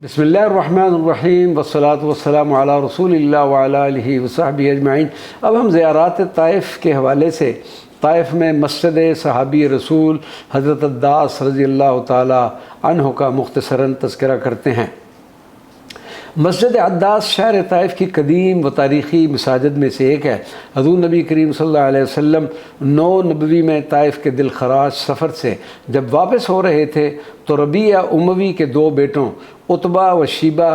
बिस्मिल्लाहिर्रहमानिर्रहीम वस्सलातु वस्सलामु अला रसूलिल्लाह व अला आलिहि व सहबिहि अजमईन। अब हम ज़ियारत ताइफ़ के हवाले से ताइफ़ में मस्जिद सहाबी रसूल हज़रत अद्दास रज़ी अल्लाह ताला अन्हु का मुख्तसरन तज़किरा करते हैं। मस्जिद अद्दास शहर ताइफ़ की कदीम व तारीख़ी मसाजिद में से एक है। हज़ूर नबी करीम सल्लल्लाहु अलैहि वसल्लम 9 नबवी में ताइफ़ के दिलखराज सफ़र से जब वापस हो रहे थे तो रबीया उमवी के 2 बेटों उतबा व शीबा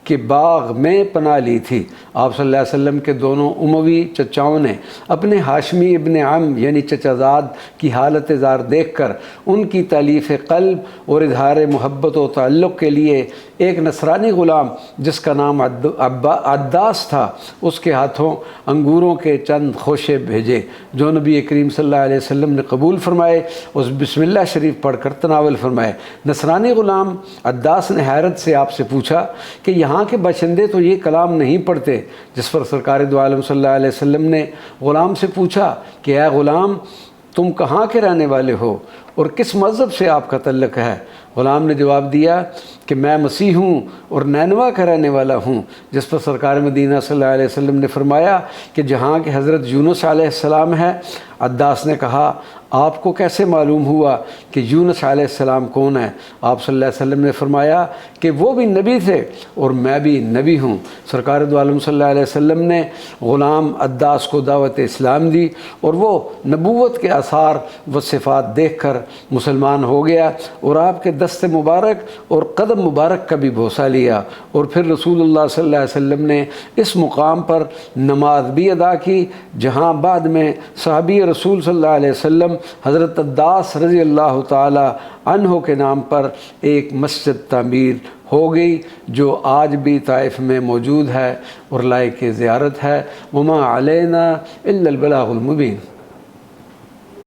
के बाग में पनाह ली थी। आप सल्लल्लाहु अलैहि वसल्लम के दोनों उमवी चचाओं ने अपने हाशमी इब्न अम यानी चचाजाद की हालत ज़ार देख कर उनकी तालीफ़ क़ल्ब और इज़हार मोहब्बत व ताल्लुक़ के लिए एक नसरानी ग़ुलाम जिसका नाम अद्दास था उसके हाथों अंगूरों के चंद खोशे भेजे जो नबी करीम सल्लल्लाहु अलैहि वसल्लम ने कबूल फरमाए। उस बिस्मिल्लाह शरीफ पढ़कर तनावल फरमाए। नसरानी ग़ुलाम अद्दास ने हैरत से आपसे पूछा कि यहाँ के बाशिंदे तो ये कलाम नहीं पढ़ते। जिस पर सरकार दो आलम सल्लल्लाहु अलैहि वसल्लम ने ग़ुलाम से पूछा कि ऐ ग़ुलाम, तुम कहाँ के रहने वाले हो और किस मज़हब से आपका तल्लुक़ है? ग़ुलाम ने जवाब दिया कि मैं मसीह हूँ और नैनवा का रहने वाला हूँ। जिस पर सरकार मदीना सल्लल्लाहु अलैहि वसल्लम ने फरमाया कि जहाँ के हज़रत यूनुस अलैहिस्सलाम है। अद्दास ने कहा, आपको कैसे मालूम हुआ कि यूनुस अलैहिस्सलाम कौन है? आप सल्लल्लाहु अलैहि वसल्लम ने फरमाया कि वो भी नबी थे और मैं भी नबी हूँ। सरकार दो आलम सल्लल्लाहु अलैहि वसल्लम ने ग़ुलाम अद्दास को दावत इस्लाम दी और वो नबूवत के आसार व सिफ़ात देख कर मुसलमान हो गया और आपके दस्त मुबारक और कदम मुबारक का भी भरोसा लिया। और फिर रसूलुल्लाह सल्लल्लाहु अलैहि वसल्लम ने इस मुकाम पर नमाज भी अदा की जहाँ बाद में सहाबी रसूल सल्लल्लाहु अलैहि वसल्लम हज़रत अद्दास रज़ी अल्लाह ताला अन्हु के नाम पर एक मस्जिद तामीर हो गई जो आज भी ताइफ़ में मौजूद है और लायक ज़ियारत है। वमा अलैना इल्लल बलागुल मुबीन।